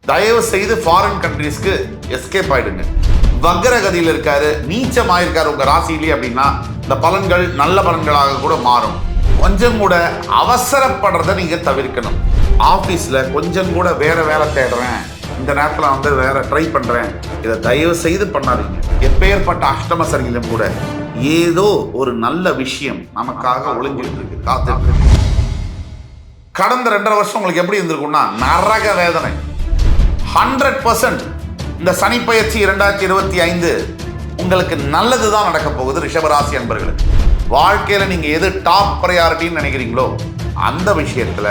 தயவு செய்து foreign கண்ட்ரீஸ்க்கு escape ஆயிடுங்க. வக்ரகதியில் இருக்காரு, நீச்சமாயிருக்காரு உங்க ராசியிலே அப்படின்னா இந்த பலன்கள் நல்ல பலன்களாக கூட மாறும். கொஞ்சம் கூட அவசரப்படுறத நீங்க தவிர்க்கணும். ஆபீஸ்ல கொஞ்சம் கூட வேற வேலை தேடுறேன், இந்த நேரத்தில் வந்து வேற ட்ரை பண்றேன், இதை தயவு செய்து பண்ணாதீங்க. எப்பேற்பட்ட அஷ்டம சனியிலும் கூட ஏதோ ஒரு நல்ல விஷயம் நமக்காக ஒளிஞ்சிட்டு இருக்கு, காத்துட்டு இருக்கு. கடந்த 2.5 வருஷம் உங்களுக்கு எப்படி இருந்திருக்கும்னா நரக வேதனை. 100% இந்த சனி பயிற்சி 2025 உங்களுக்கு நல்லதுதான் நடக்க போகுது. ரிஷபராசி அன்பர்களுக்கு வாழ்க்கையில நீங்க எது டாப் ப்ரையாரிட்டின்னு நினைக்கிறீங்களோ அந்த விஷயத்துல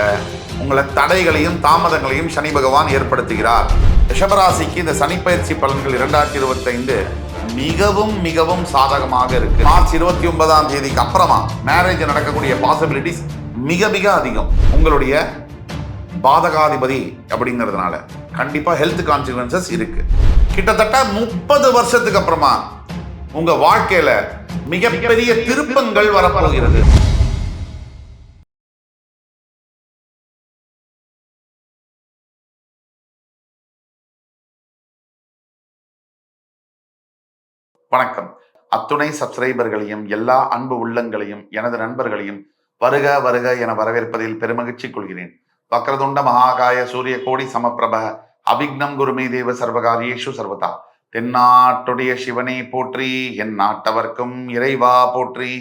உங்களை தடைகளையும் தாமதங்களையும் சனி பகவான் ஏற்படுத்துகிறார். ரிஷபராசிக்கு இந்த சனி பயிற்சி பலன்கள் 2025 மிகவும் மிகவும் சாதகமாக இருக்கு. மார்ச் 29ஆம் தேதிக்கு அப்புறமா மேரேஜ் நடக்கக்கூடிய பாசிபிலிட்டிஸ் மிக மிக அதிகம். உங்களுடைய பாதகாதிபதி அப்படிங்கிறதுனால கண்டிப்பா ஹெல்த் கான்சிக்வன்சஸ் இருக்கு. கிட்டத்தட்ட 30 வருஷத்துக்கு அப்புறமா உங்க வாழ்க்கையில மிகப்பெரிய திருப்பங்கள் வரப்போகிறது. வணக்கம். அத்துணை சப்ஸ்கிரைபர்களையும் எல்லா அன்பு உள்ளங்களையும் எனது நண்பர்களையும் வருக வருக என வரவேற்பதில் பெருமகிழ்ச்சி கொள்கிறேன். வக்ரதுண்ட மகாகாய சூரிய கோடி சமப்பிரப அபிக்னம் குருமே தேவ சர்வகாரியேஷு சர்வதா. தென்னாட்டுடைய சிவனை போற்றி, என் நாட்டவர்க்கும் இறைவா போற்றி.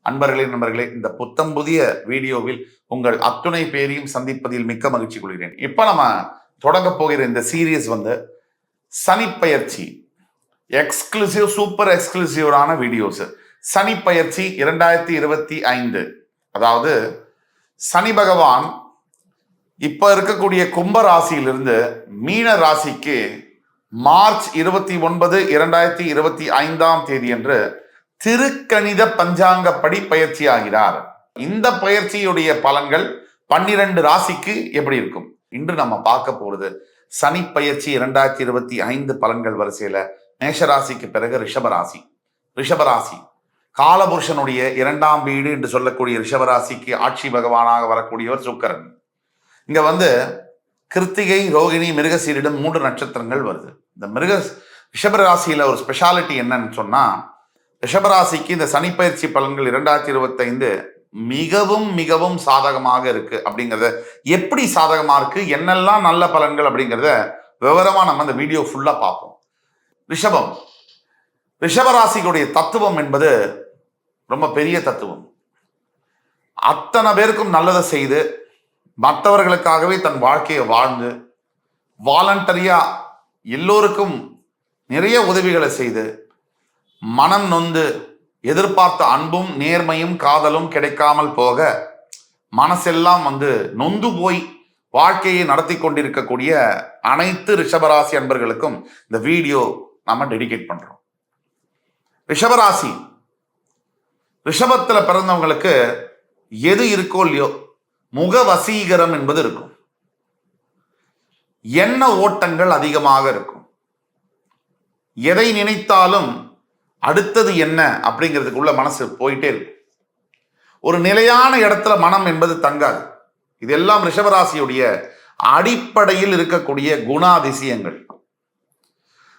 நண்பர்களே, இந்த புத்தம் புதிய வீடியோவில் உங்கள் அத்துணை பேரையும் சந்திப்பதில் மிக்க மகிழ்ச்சி கொள்கிறேன். இப்ப நம்ம தொடங்க போகிற இந்த சீரீஸ் வந்து சனி பயிற்சி எக்ஸ்க்ளூசிவ், சூப்பர் எக்ஸ்க்ளூசிவான வீடியோஸ். சனி பயிற்சி 2025, அதாவது சனி பகவான் இப்ப இருக்கக்கூடிய கும்ப ராசியிலிருந்து மீன ராசிக்கு மார்ச் 29, 2025ஆம் தேதி என்று திருக்கணித பஞ்சாங்கப்படி பயிற்சி ஆகிறார். இந்த பயிற்சியுடைய பலன்கள் 12 ராசிக்கு எப்படி இருக்கும் இன்று நம்ம பார்க்க போறது. சனி பயிற்சி 2025 பலன்கள் வரிசையில மேஷராசிக்கு பிறகு ரிஷபராசி காலபுருஷனுடைய 2ஆம் வீடு என்று சொல்லக்கூடிய ரிஷபராசிக்கு ஆட்சி பகவானாக வரக்கூடியவர் சுக்கிரன். இங்க வந்து கிருத்திகை, ரோகிணி, மிருகசீரிடம் 3 நட்சத்திரங்கள் வருது. இந்த ரிஷபராசியில ஒரு ஸ்பெஷாலிட்டி என்னன்னு சொன்னா, ரிஷபராசிக்கு இந்த சனி பயிற்சி பலன்கள் 2025 மிகவும் மிகவும் சாதகமாக இருக்கு. அப்படிங்கிறத எப்படி சாதகமா இருக்கு, என்னெல்லாம் நல்ல பலன்கள் அப்படிங்கிறத விவரமா நம்ம இந்த வீடியோ ஃபுல்லா பார்ப்போம். ரிஷபராசிக்குடைய தத்துவம் என்பது ரொம்ப பெரிய தத்துவம். அத்தனை பேருக்கும் நல்லதை செய்து மற்றவர்களுக்காகவே தன் வாழ்க்கையை வாழ்ந்து வாலண்டரியா எல்லோருக்கும் நிறைய உதவிகளை செய்து மனம் நொந்து எதிர்பார்த்த அன்பும் நேர்மையும் காதலும் கிடைக்காமல் போக மனசெல்லாம் வந்து நொந்து போய் வாழ்க்கையை நடத்தி கொண்டிருக்கக்கூடிய அனைத்து ரிஷபராசி அன்பர்களுக்கும் இந்த வீடியோ நாம டெடிகேட் பண்றோம். ரிஷபத்துல பிறந்தவங்களுக்கு எது இருக்கோ இல்லையோ முக வசீகரம் என்பது இருக்கும். எண்ண ஓட்டங்கள் அதிகமாக இருக்கும். எதை நினைத்தாலும் அடுத்தது என்ன அப்படிங்கிறதுக்குள்ள மனசு போயிட்டே இருக்கும். ஒரு நிலையான இடத்துல மனம் என்பது தங்காது. இதெல்லாம் ரிஷபராசியுடைய அடிப்படையில் இருக்கக்கூடிய குணாதிசயங்கள்.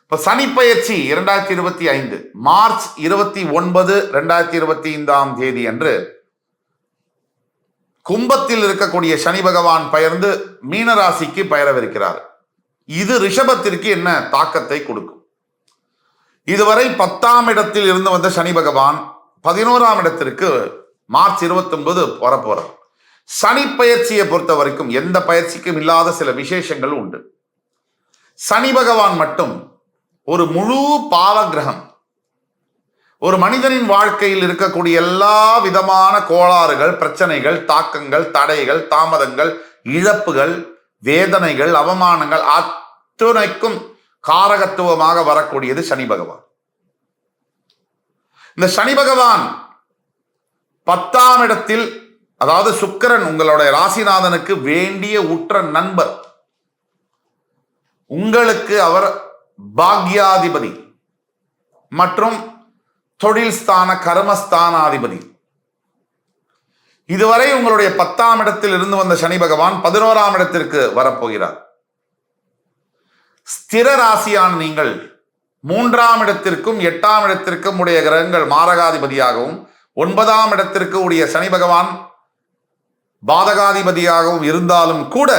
இப்ப சனி பயிற்சி 2025 மார்ச் 29, 2025ஆம் தேதி அன்று கும்பத்தில் இருக்கக்கூடிய சனி பகவான் பெயர்ந்து மீனராசிக்கு பெயரவிருக்கிறார். இது ரிஷபத்திற்கு என்ன தாக்கத்தை கொடுக்கும்? இதுவரை 10ஆம் இடத்தில் இருந்து வந்த சனி பகவான் 11ஆம் இடத்திற்கு மார்ச் 29 வரப்போறார். சனி பயிற்சியை பொறுத்த வரைக்கும் எந்த பயிற்சிக்கும் இல்லாத சில விசேஷங்கள் உண்டு. சனி பகவான் மட்டும் ஒரு முழு பாவ கிரகம். ஒரு மனிதனின் வாழ்க்கையில் இருக்கக்கூடிய எல்லா விதமான கோளாறுகள், பிரச்சனைகள், தாக்கங்கள், தடைகள், தாமதங்கள், இழப்புகள், வேதனைகள், அவமானங்கள் அத்துணைக்கும் காரகத்துவமாக வரக்கூடியது சனி பகவான். இந்த சனி பகவான் 10ஆம் இடத்தில், அதாவது சுக்கிரன் உங்களுடைய ராசிநாதனுக்கு வேண்டிய உற்ற நண்பர். உங்களுக்கு அவர் பாக்யாதிபதி மற்றும் தொழில் ஸ்தான கர்மஸ்தானாதிபதி. இதுவரை உங்களுடைய 10ஆம் இடத்தில் இருந்து வந்த சனி பகவான் 11ஆம் இடத்திற்கு வரப்போகிறார். ஸ்திர ராசியான நீங்கள் 3ஆம் இடத்திற்கும் 8ஆம் இடத்திற்கும் உடைய கிரகங்கள் மாரகாதிபதியாகவும் 9ஆம் இடத்திற்கு உடைய சனி பகவான் பாதகாதிபதியாகவும் இருந்தாலும் கூட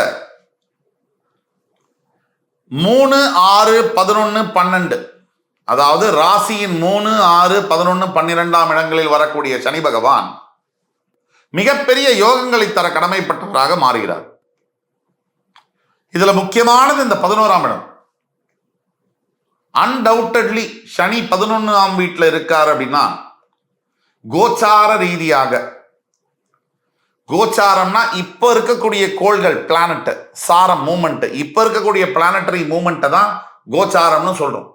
3, 6, 11, 12 அதாவது ராசியின் 3, 6, 11, 12ஆம் இடங்களில் வரக்கூடிய சனி பகவான் மிகப்பெரிய யோகங்களை தர கடமைப்பட்டவராக மாறுகிறார். இதுல முக்கியமானது இந்த 11ஆம் இடம். அன்டவுட்டட்லி சனி 11ஆம் வீட்டில் இருக்கார் அப்படின்னா கோச்சார ரீதியாக, கோச்சாரம்னா இப்ப இருக்கக்கூடிய கோள்கள் பிளானட் சாரம் மூமெண்ட், இப்ப இருக்கக்கூடிய பிளானட்டரி மூமெண்ட்டை தான் கோச்சாரம்னு சொல்றோம்.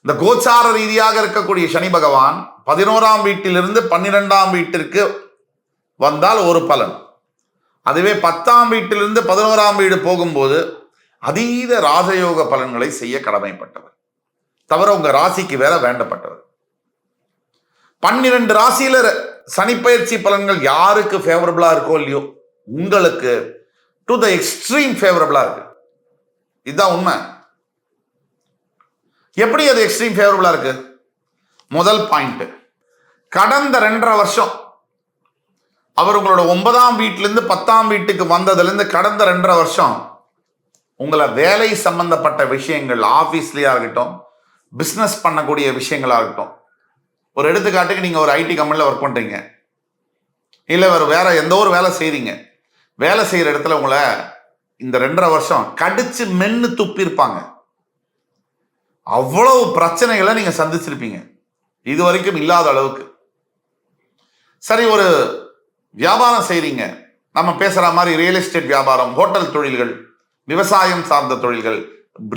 இந்த கோச்சார ரீதியாக இருக்கக்கூடிய சனி பகவான் 11ஆம் வீட்டிலிருந்து 12ஆம் வீட்டிற்கு வந்தால் ஒரு பலன், அதுவே 10ஆம் வீட்டிலிருந்து 11ஆம் வீடு போகும்போது அதீத ராஜயோக பலன்களை செய்ய கடமைப்பட்டவர். தவிர உங்க ராசிக்கு வேற வேண்டப்பட்டவர். 12 ராசியில சனி பயிற்சி பலன்கள் யாருக்கு ஃபேவரபிளா இருக்கோ இல்லையோ, உங்களுக்கு டு த எக்ஸ்ட்ரீம் ஃபேவரபிளா இருக்கு. இதுதான் உண்மை. எப்படி அது எக்ஸ்ட்ரீம் ஃபேவரபிளா இருக்கு? முதல் பாயிண்ட், கடந்த 2.5 வருஷம் அவர் உங்களோட 9ஆம் வீட்டிலிருந்து 10ஆம் வீட்டுக்கு வந்ததுலேருந்து கடந்த 2.5 வருஷம் உங்களை வேலை சம்பந்தப்பட்ட விஷயங்கள், ஆஃபீஸ்லயா இருக்கட்டும், பிஸ்னஸ் பண்ணக்கூடிய விஷயங்களா இருக்கட்டும். ஒரு எடுத்துக்காட்டுக்கு நீங்க ஒரு ஐடி கம்பெனியில் ஒர்க் பண்றீங்க, இல்லை வேற எந்த ஒரு வேலை செய்றீங்க. வேலை செய்யற இடத்துல உங்களை இந்த 2.5 வருஷம் கடிச்சு மென்னு துப்பிருப்பாங்க. அவ்வளவு பிரச்சனைகளை நீங்க சந்திச்சிருப்பீங்க, இது வரைக்கும் இல்லாத அளவுக்கு. சரி, ஒரு வியாபாரம் செய்றீங்க, நம்ம பேசுற மாதிரி ரியல் எஸ்டேட் வியாபாரம், ஹோட்டல் தொழில்கள், விவசாயம் சார்ந்த தொழில்கள்,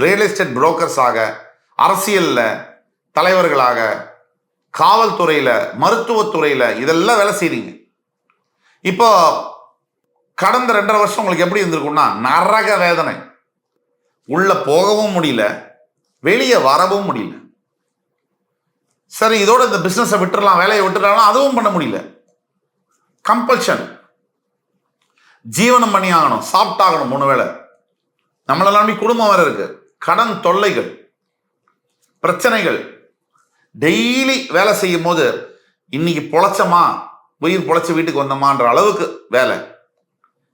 ரியல் எஸ்டேட் புரோக்கர்ஸாக, அரசியல்ல தலைவர்களாக, காவல்துறையில, மருத்துவத்துறையில, இதெல்லாம் வேலை செய்றீங்க. இப்போ கடந்த 2.5 வருஷம் உங்களுக்கு எப்படி இருந்திருக்கும்னா நரக வேதனை. உள்ள போகவும் முடியல, வெளியே வரவும் முடியல. சரி, இதோட இந்த பிசினஸை விட்டுறலாம், வேலையை விட்டுறலாம், அதுவும் பண்ண முடியல. கம்பல்ஷன், ஜீவனம் பண்ணி ஆகணும், சாப்பிட்டாகணும் 3 வேளை. நம்மளெல்லாம் குடும்பம் வேற இருக்கு, கடன் தொல்லைகள், பிரச்சனைகள். டெய்லி வேலை செய்யும் போது இன்னைக்கு பொழைச்சமா, உயிர் பொழைச்சி வீட்டுக்கு வந்தோமான்ற அளவுக்கு வேலை.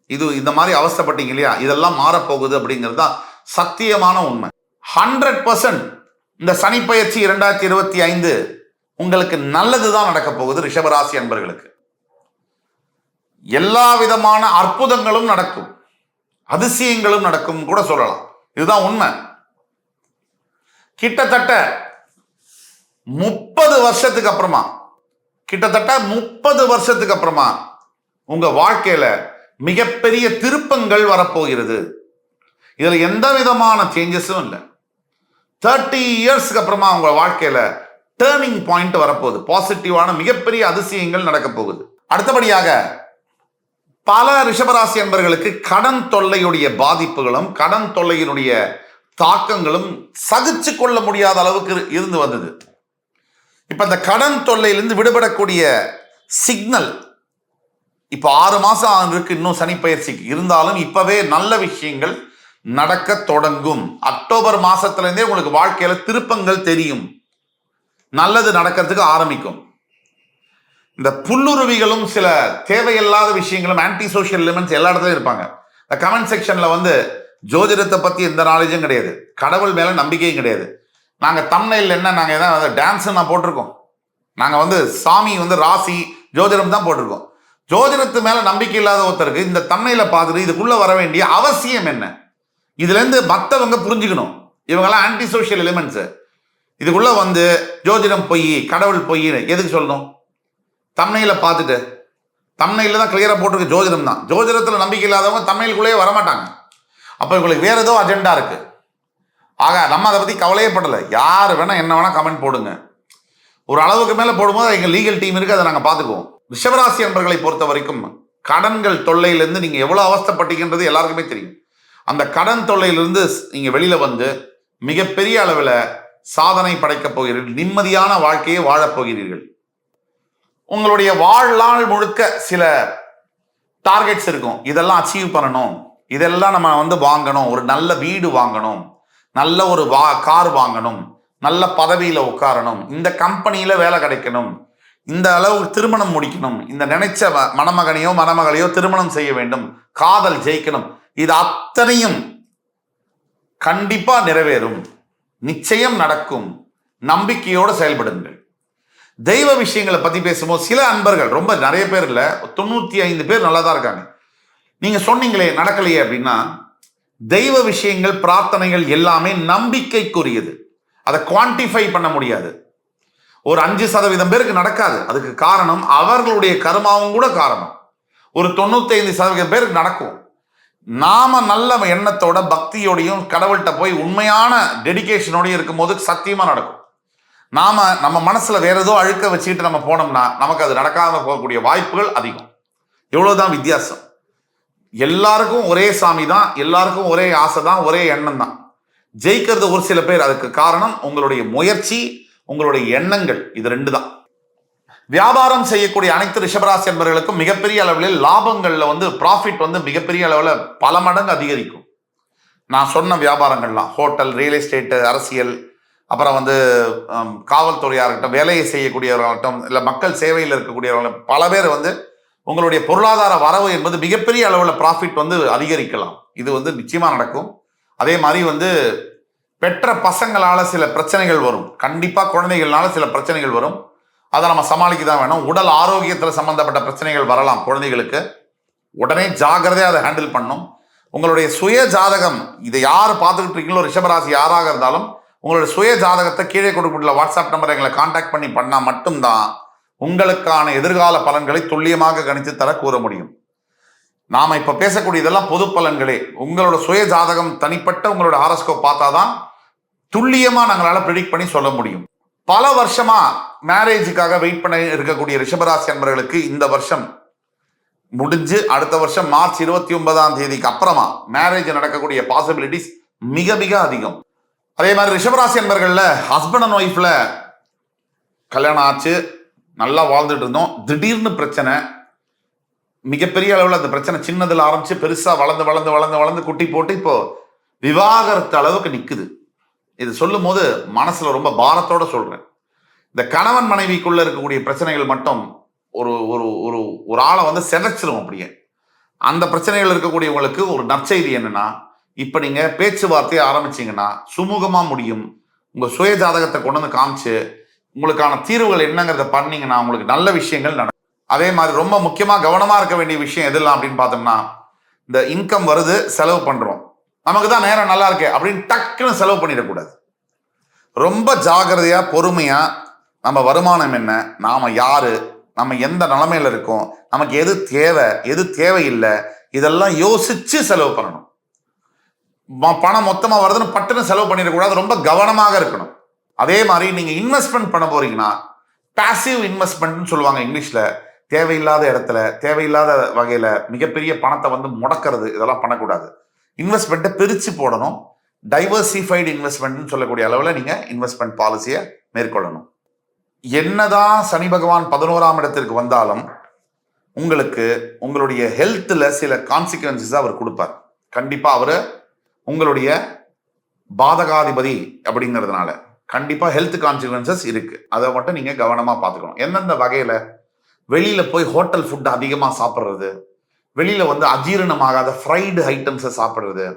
இது இந்த மாதிரி அவஸ்தைப்பட்டீங்க இல்லையா, இதெல்லாம் மாறப்போகுது அப்படிங்கிறது தான் சத்தியமான உண்மை. 100% இந்த சனி பயிற்சி 2025 உங்களுக்கு நல்லதுதான் நடக்க போகுது. ரிஷபராசி அன்பர்களுக்கு எல்லா விதமான அற்புதங்களும் நடக்கும், அதிசயங்களும் நடக்கும் கூட சொல்லலாம். இதுதான் உண்மை. கிட்டத்தட்ட 30 வருஷத்துக்கு அப்புறமா, கிட்டத்தட்ட 30 வருஷத்துக்கு அப்புறமா உங்க வாழ்க்கையில மிகப்பெரிய திருப்பங்கள் வரப்போகிறது. இதுல எந்த விதமான சேஞ்சஸும் இல்லை. 30 இயர்ஸ்க்கு அப்புறமா உங்க வாழ்க்கையில டேர்னிங் பாயிண்ட் வரப்போகுது. பாசிட்டிவான மிகப்பெரிய அதிசயங்கள் நடக்க போகுது. அடுத்தபடியாக பல ரிஷபராசி என்பவர்களுக்கு கடன் தொல்லையுடைய பாதிப்புகளும் கடன் தொல்லையினுடைய தாக்கங்களும் சகிச்சு கொள்ள முடியாத அளவுக்கு இருந்து வந்தது. இப்ப இந்த கடன் தொல்லையிலிருந்து விடுபடக்கூடிய சிக்னல் இப்ப 6 மாசம் இருக்கு இன்னும் சனி பயிற்சிக்கு. இருந்தாலும் இப்பவே நல்ல விஷயங்கள் நடக்க தொடங்கும். அக்டோபர் மாசத்துல இருந்தே உங்களுக்கு வாழ்க்கையில திருப்பங்கள் தெரியும், நல்லது நடக்கிறதுக்கு ஆரம்பிக்கும். இந்த புல்லுருவிகளும் சில தேவையில்லாத விஷயங்களும் ஆன்டி சோஷியல் எலிமெண்ட்ஸ் எல்லா இடத்துலயும் இருப்பாங்க. இந்த கமெண்ட் செக்ஷன்ல ஜோதிடத்தை பத்தி எந்த நாலேஜும் கிடையாது, கடவுள் மேல நம்பிக்கையும் கிடையாது. நாங்க தம்ப்நெயில் என்ன, நாங்க ஏதாவது டான்ஸ் நான் போட்டிருக்கோம், நாங்க சாமி ராசி ஜோதிடம் தான் போட்டிருக்கோம். ஜோதிடத்து மேல நம்பிக்கை இல்லாத ஒருத்தருக்கு இந்த தம்ப்நெயில பார்த்துட்டு இதுக்குள்ள வர வேண்டிய அவசியம் என்ன? இதுல இருந்து மற்றவங்க புரிஞ்சுக்கணும், இவங்கெல்லாம் ஆன்டி சோஷியல் எலிமெண்ட்ஸ். இதுக்குள்ள ஜோதிடம் பொய், கடவுள் பொய் எதுக்கு சொல்லணும்? தம்ப்நெயில பார்த்துட்டு, தம்ப்நெயில தான் கிளியரா போட்டிருக்கு ஜோதிடம் தான். ஜோதிடத்துல நம்பிக்கை இல்லாதவங்க தம்ப்நெயிலுக்குள்ளேயே வரமாட்டாங்க. அப்ப இவங்களுக்கு வேற ஏதோ அஜெண்டா இருக்கு. ஆக நம்ம அதை பத்தி கவலையே படல. யார் வேணா என்ன வேணா கமெண்ட் போடுங்க, ஒரு அளவுக்கு மேல போடும்போது எங்க லீகல் டீம் இருக்கு, அதை நாங்க பாத்துக்குவோம். ரிஷபராசி என்பர்களை பொறுத்த வரைக்கும் கடன்கள் தொல்லையிலிருந்து நீங்க எவ்வளவு அவஸ்தைப்பட்டீங்கன்றது எல்லாருக்குமே தெரியும். அந்த கடன் தொல்லையிலிருந்து நீங்க வெளியில மிகப்பெரிய அளவில் சாதனை படைக்கப் போகிறீர்கள், நிம்மதியான வாழ்க்கையை வாழப் போகிறீர்கள். உங்களுடைய வாழ்நாள் முழுக்க சில டார்கெட்ஸ் இருக்கும், இதெல்லாம் அச்சீவ் பண்ணணும், இதெல்லாம் நம்ம வந்து வாங்கணும், ஒரு நல்ல வீடு வாங்கணும், நல்ல ஒரு கார் வாங்கணும், நல்ல பதவியில உட்காரணும், இந்த கம்பெனியில வேலை கிடைக்கணும், இந்த அளவுக்கு திருமணம் முடிக்கணும், இந்த நினைச்ச மணமகனையோ மணமகளையோ திருமணம் செய்ய வேண்டும், காதல் ஜெயிக்கணும், இது அத்தனையும் கண்டிப்பா நிறைவேறும், நிச்சயம் நடக்கும். நம்பிக்கையோடு செயல்படுங்கள். தெய்வ விஷயங்களை பத்தி பேசும்போது சில அன்பர்கள், ரொம்ப நிறைய பேர் இல்ல, 95 பேர் நல்லா தான் இருக்காங்க. நீங்க சொன்னீங்களே நடக்கலையே அப்படின்னா, தெய்வ விஷயங்கள் பிரார்த்தனைகள் எல்லாமே நம்பிக்கைக்குரியது. அதை குவான்டிஃபை பண்ண முடியாது. ஒரு 5% பேருக்கு நடக்காது. அதுக்கு காரணம் அவர்களுடைய கர்மாவும் கூட காரணம். ஒரு 95% பேருக்கு நடக்கும். நாம நல்ல எண்ணத்தோட பக்தியோடையும் கடவுள்கிட்ட போய் உண்மையான டெடிகேஷனோடையும் இருக்கும்போது சத்தியமா நடக்கும். நம்ம மனசுல வேற ஏதோ அழுக்க வச்சுக்கிட்டு நம்ம போனோம்னா நமக்கு அது நடக்காம போகக்கூடிய வாய்ப்புகள் அதிகம். எவ்வளவுதான் வித்தியாசம். எல்லாருக்கும் ஒரே சாமி தான், எல்லாருக்கும் ஒரே ஆசை தான், ஒரே எண்ணம் தான். ஜெயிக்கிறது ஒரு சில பேர். அதுக்கு காரணம் உங்களுடைய முயற்சி, உங்களுடைய எண்ணங்கள். இது 2 தான். வியாபாரம் செய்யக்கூடிய அனைத்து ரிஷபராசி என்பவர்களுக்கும் மிகப்பெரிய அளவில் லாபங்கள்ல வந்து ப்ராஃபிட் வந்து மிகப்பெரிய அளவில் பல மடங்கு அதிகரிக்கும். நான் சொன்ன வியாபாரங்கள்லாம் ஹோட்டல், ரியல் எஸ்டேட், அரசியல், அப்புறம் வந்து காவல்துறையாக இருக்கட்டும், வேலையை செய்யக்கூடியவர்களாகட்டும், இல்லை மக்கள் சேவையில் இருக்கக்கூடியவர்கள், பல பேர் வந்து உங்களுடைய பொருளாதார வரவு என்பது மிகப்பெரிய அளவில் ப்ராஃபிட் வந்து அதிகரிக்கலாம். இது வந்து நிச்சயமா நடக்கும். அதே மாதிரி வந்து பெற்ற பசங்களால சில பிரச்சனைகள் வரும். கண்டிப்பா குழந்தைகள்னால சில பிரச்சனைகள் வரும். அதை நம்ம சமாளிக்க தான் வேணும். உடல் ஆரோக்கியத்தில் சம்பந்தப்பட்ட பிரச்சனைகள் வரலாம் குழந்தைகளுக்கு. உடனே ஜாகிரதையாக அதை ஹேண்டில் பண்ணும். உங்களுடைய சுய ஜாதகம், இதை யார் பார்த்துக்கிட்டு இருக்கீங்களோ ரிஷபராசி யாராக இருந்தாலும் உங்களுடைய சுய ஜாதகத்தை கீழே கொடுக்கக்கூடிய வாட்ஸ்அப் நம்பரை எங்களை கான்டாக்ட் பண்ணி பண்ணால் மட்டும்தான் உங்களுக்கான எதிர்கால பலன்களை துல்லியமாக கணித்து தர கூற முடியும். நாம இப்ப பேசக்கூடிய இதெல்லாம் பொது பலன்களே. உங்களோட சுய ஜாதகம் தனிப்பட்ட உங்களோட ஹாரோஸ்கோப் பார்த்தாதான் துல்லியமா நாங்களால ப்ரெடிக்ட் பண்ணி சொல்ல முடியும். பல வருஷமா மேரேஜுக்காக வெயிட் பண்ண இருக்கக்கூடிய ரிஷபராசி அன்பர்களுக்கு இந்த வருஷம் முடிஞ்சு அடுத்த வருஷம் மார்ச் 29 அப்புறமா மேரேஜ் நடக்கக்கூடிய பாசிபிலிட்டிஸ் மிக மிக அதிகம். அதே மாதிரி ரிஷபராசி அன்பர்கள்ல ஹஸ்பண்ட் அண்ட் ஒய்ஃப்ல கல்யாணம் ஆச்சு, நல்லா வாழ்ந்துட்டு இருந்தோம், திடீர்னு பிரச்சனை, மிகப்பெரிய அளவில் அந்த பிரச்சனை சின்னதில் ஆரம்பிச்சு பெருசா வளர்ந்து வளர்ந்து வளர்ந்து வளர்ந்து குட்டி போட்டு இப்போ விவாகரத்து அளவுக்கு நிக்குது. இது சொல்லும் போது மனசுல ரொம்ப பாரத்தோட சொல்றேன். இந்த கணவன் மனைவிக்குள்ள இருக்கக்கூடிய பிரச்சனைகள் மட்டும் ஒரு ஒரு ஒரு ஒரு ஆளை வந்து சிதைச்சிரும். அப்படியே அந்த பிரச்சனைகள் இருக்கக்கூடியவங்களுக்கு ஒரு நற்செய்தி என்னன்னா, இப்ப நீங்க பேச்சுவார்த்தையை ஆரம்பிச்சீங்கன்னா சுமூகமா முடியும். உங்க சுய ஜாதகத்தை கொண்டு வந்து காமிச்சு உங்களுக்கான தீர்வுகள் என்னங்கிறத பண்ணீங்கன்னா உங்களுக்கு நல்ல விஷயங்கள் நடக்கும். அதே மாதிரி ரொம்ப முக்கியமா கவனமா இருக்க வேண்டிய விஷயம் எதெல்லாம் அப்படின்னு பார்த்தோம்னா, இந்த இன்கம் வருது, செலவு பண்றோம், நமக்கு தான் நேரம் நல்லா இருக்கு அப்படின்னு டக்குன்னு செலவு பண்ணிடக்கூடாது. ரொம்ப ஜாகிரதையா பொறுமையா நம்ம வருமானம் என்ன, நாம யாரு, நம்ம எந்த நிலைமையில இருக்கோம், நமக்கு எது தேவை எது தேவையில்லை, இதெல்லாம் யோசிச்சு செலவு பண்ணணும். பணம் மொத்தமா வருதுன்னு பட்டுன்னு செலவு பண்ணிடக்கூடாது. ரொம்ப கவனமாக இருக்கணும். அதே மாதிரி நீங்க இன்வெஸ்ட்மெண்ட் பண்ண போறீங்கன்னா பாசிவ் இன்வெஸ்ட்மெண்ட்னு சொல்லுவாங்க இங்கிலீஷ்ல. தேவையில்லாத இடத்துல தேவையில்லாத வகையில மிகப்பெரிய பணத்தை வந்து முடக்கிறது, இதெல்லாம் பண்ணக்கூடாது. இன்வெஸ்ட்மெண்ட்டை பிரிச்சு போடணும். டைவர்சிஃபைடு இன்வெஸ்ட்மெண்ட்னு சொல்லக்கூடிய அளவில் நீங்க இன்வெஸ்ட்மெண்ட் பாலிசியை மேற்கொள்ளணும். என்னதான் சனி பகவான் 11ஆம் இடத்திற்கு வந்தாலும் உங்களுக்கு உங்களுடைய ஹெல்த்ல சில கான்சிக்வன்சஸ் அவர் கொடுப்பார். கண்டிப்பா அவரு உங்களுடைய பாதகாதிபதி அப்படிங்கிறதுனால கண்டிப்பா ஹெல்த் கான்சிக்வன்சஸ் இருக்கு. அதை மட்டும் நீங்க கவனமா பார்த்துக்கணும். எந்தெந்த வகையில வெளியில போய் ஹோட்டல் ஃபுட் அதிகமா சாப்பிட்றது, வெளியில வந்து அஜீரணமாகாத ஃப்ரைடு ஐட்டம்ஸை சாப்பிட்றது,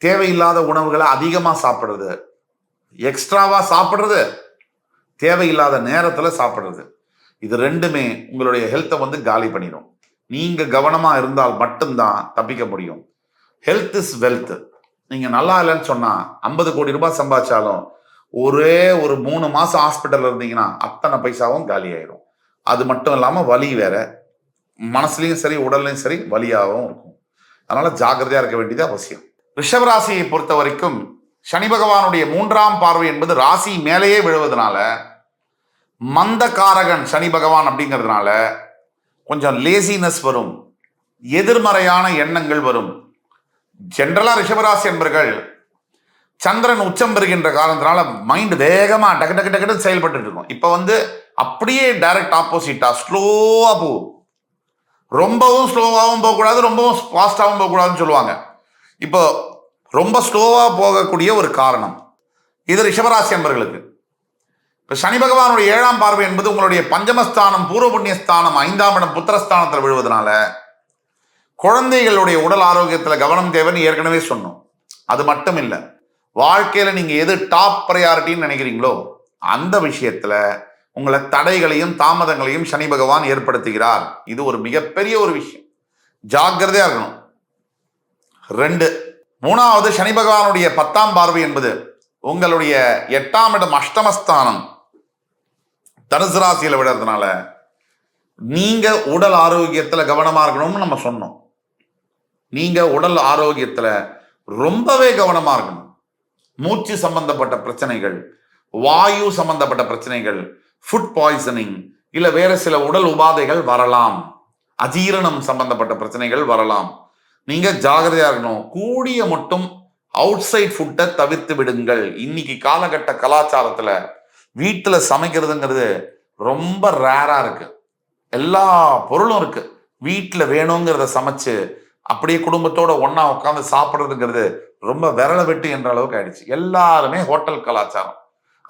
தேவையில்லாத உணவுகளை அதிகமா சாப்பிட்றது, எக்ஸ்ட்ராவா சாப்பிட்றது, தேவையில்லாத நேரத்துல சாப்பிட்றது, இது ரெண்டுமே உங்களுடைய ஹெல்த்தை வந்து காலி பண்ணிடும். நீங்க கவனமா இருந்தால் மட்டும்தான் தப்பிக்க முடியும். Health is wealth. நீங்க நல்லா இல்லைன்னு சொன்னா 50 கோடி ரூபாய் சம்பாதிச்சாலும் ஒரே ஒரு 3 மாசம் ஹாஸ்பிட்டல் இருந்தீங்கன்னா அத்தனை பைசாவும் காலி ஆயிடும். அது மட்டும் இல்லாம வலி வேற, மனசுலயும் சரி உடல்லையும் சரி வலியாகவும் இருக்கும். அதனால ஜாக்கிரதையா இருக்க வேண்டியது அவசியம். ரிஷபராசியை பொறுத்த வரைக்கும் சனி பகவானுடைய 3ஆம் பார்வை என்பது ராசி மேலேயே விழுவதனால, மந்தகாரகன் சனி பகவான் அப்படிங்கிறதுனால கொஞ்சம் லேசினஸ் வரும், எதிர்மறையான எண்ணங்கள் வரும். ஜென்ரலா ரிஷபராசி என்பர்கள் சந்திரன் உச்சம் பெறுகின்ற காரணத்தினால மைண்ட் வேகமா டக்கு டக்கு டக்கு செயல்பட்டு இருக்கும். இப்ப வந்து அப்படியே டைரக்ட் ஆப்போசிட்டா ஸ்லோவா போகும். ரொம்பவும் ஸ்லோவாகவும் போகக்கூடாது, ரொம்பவும் ஃபாஸ்டாகவும் போகக்கூடாதுன்னு சொல்லுவாங்க. இப்போ ரொம்ப ஸ்லோவா போகக்கூடிய ஒரு காரணம் இது ரிஷபராசி அன்பர்களுக்கு. இப்போ சனி பகவானுடைய 7ஆம் பார்வை என்பது உங்களுடைய பஞ்சமஸ்தானம், பூர்வ புண்ணியஸ்தானம், 5ஆம் இடம் புத்திரஸ்தானத்தில் விழுவதனால குழந்தைகளுடைய உடல் ஆரோக்கியத்தில் கவனம் தேவைன்னு ஏற்கனவே சொன்னோம். அது மட்டும் இல்லை, வாழ்க்கையில நீங்க எது டாப் ப்ரையாரிட்டின்னு நினைக்கிறீங்களோ அந்த விஷயத்துல உங்களை தடைகளையும் தாமதங்களையும் சனி பகவான் ஏற்படுத்துகிறார். இது ஒரு மிகப்பெரிய ஒரு விஷயம், ஜாக்கிரதையா இருக்கணும். 2, 3வது சனி பகவானுடைய 10ஆம் பார்வை என்பது உங்களுடைய 8ஆம் இடம் அஷ்டமஸ்தானம் தனுசு ராசியில விடுறதுனால நீங்க உடல் ஆரோக்கியத்துல கவனமா இருக்கணும்னு நம்ம சொன்னோம். நீங்க உடல் ஆரோக்கியத்துல ரொம்பவே கவனமா இருக்கணும். மூச்சு சம்பந்தப்பட்ட பிரச்சனைகள், வாயு சம்பந்தப்பட்ட பிரச்சனைகள், ஃபுட் பாய்சனிங், இல்ல வேற சில உடல் உபாதைகள் வரலாம். அஜீரணம் சம்பந்தப்பட்ட பிரச்சனைகள் வரலாம். நீங்க ஜாகிரதையா இருக்கணும். கூடிய மட்டும் அவுட் சைட் ஃபுட்டை தவிர்த்து விடுங்கள். இன்னைக்கு காலகட்ட கலாச்சாரத்துல வீட்டுல சமைக்கிறதுங்கிறது ரொம்ப ரேரா இருக்கு. எல்லா பொருளும் இருக்கு, வீட்டுல வேணுங்கிறத சமைச்சு அப்படியே குடும்பத்தோட ஒன்னா உட்காந்து சாப்பிட்றதுங்கிறது ரொம்ப விரல வெட்டு என்ற அளவுக்கு ஆயிடுச்சு. எல்லாருமே ஹோட்டல் கலாச்சாரம்,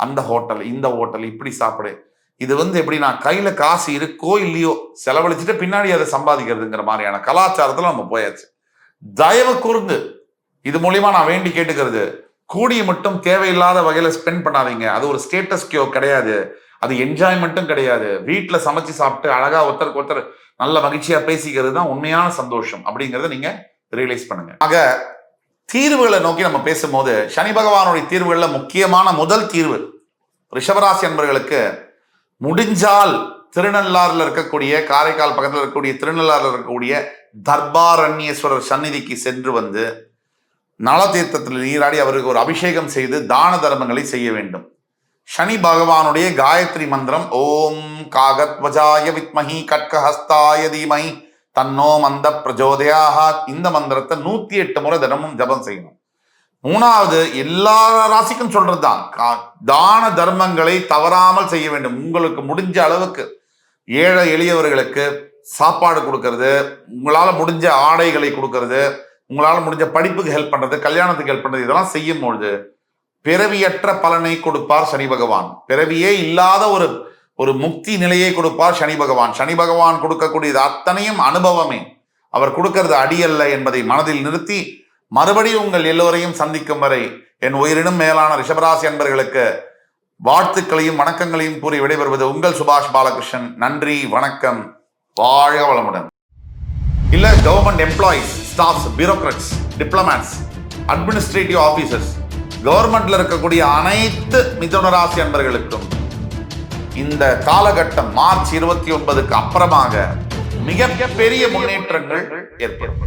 அந்த ஹோட்டல் இந்த ஹோட்டல் இப்படி சாப்பிடு. இது எப்படின்னா கையில காசு இருக்கோ இல்லையோ செலவழிச்சுட்டு பின்னாடி அதை சம்பாதிக்கிறதுங்கிற மாதிரியான கலாச்சாரத்துல நம்ம போயாச்சு. தயவு கூர்ந்து இது மூலியமா நான் வேண்டி கேட்டுக்கிறது, கூடிய மட்டும் தேவையில்லாத வகையில ஸ்பெண்ட் பண்ணாதீங்க. அது ஒரு ஸ்டேட்டஸ் கியோ கிடையாது, அது என்ஜாய்மெண்ட்டும் கிடையாது. வீட்டுல சமைச்சு சாப்பிட்டு அழகா ஒருத்தருக்கு ஒருத்தர் நல்ல மகிழ்ச்சியா பேசிக்கிறது தான் உண்மையான சந்தோஷம் அப்படிங்கிறத நீங்க ரியலைஸ் பண்ணுங்க. ஆக தீர்வுகளை நோக்கி நம்ம பேசும்போது சனி பகவானுடைய தீர்வுகள்ல முக்கியமான முதல் தீர்வு ரிஷபராசி அன்பர்களுக்கு, முடிஞ்சால் திருநள்ளாறுல இருக்கக்கூடிய, காரைக்கால் பக்கத்தில் இருக்கக்கூடிய திருநள்ளாறுல இருக்கக்கூடிய தர்பாரண்யேஸ்வரர் சந்நிதிக்கு சென்று வந்து நல தீர்த்தத்தில் நீராடி அவருக்கு ஒரு அபிஷேகம் செய்து தான தர்மங்களை செய்ய வேண்டும். சனி பகவானுடைய காயத்ரி மந்திரம் ஓம் காகத்வஜாய வித்மஹி கட்கஹஸ்தாய தீமஹி தன்னோ மந்த பிரஜோதயாக, இந்த மந்திரத்தை 108 முறை தினமும் ஜபம் செய்யணும். 3வது எல்லா ராசிக்கும் சொல்றதுதான், தான தர்மங்களை தவறாமல் செய்ய வேண்டும். உங்களுக்கு முடிஞ்ச அளவுக்கு ஏழை எளியவர்களுக்கு சாப்பாடு கொடுக்கறது, உங்களால முடிஞ்ச ஆடைகளை கொடுக்கறது, உங்களால முடிஞ்ச படிப்புக்கு ஹெல்ப் பண்றது, கல்யாணத்துக்கு ஹெல்ப் பண்றது, இதெல்லாம் செய்யும் பொழுது பிறவியற்ற பலனை கொடுப்பார் சனி பகவான். பிறவியே இல்லாத ஒரு முக்தி நிலையை கொடுப்பார் சனி பகவான். சனி பகவான் கொடுக்கக்கூடியது அத்தனையும் அனுபவமே, அவர் கொடுக்கிறது அடியல்ல என்பதை மனதில் நிறுத்தி மறுபடியும் உங்கள் எல்லோரையும் சந்திக்கும் வரை என் உயிரினும் மேலான ரிஷபராசி அன்பர்களுக்கு வாழ்த்துக்களையும் வணக்கங்களையும் கூறி விடைபெறுவது உங்கள் சுபாஷ் பாலகிருஷ்ணன். நன்றி, வணக்கம், வாழ்க வளமுடன். இல்ல government employees, staffs, bureaucrats, diplomats, administrative officers, கவர்மெண்ட்ல இருக்கக்கூடிய அனைத்து மிதுன ராசி அன்பர்களுக்கும் இந்த காலகட்டம் மார்ச் 29க்கு அப்புறமாக மிக பெரிய முன்னேற்றங்கள் ஏற்படும்.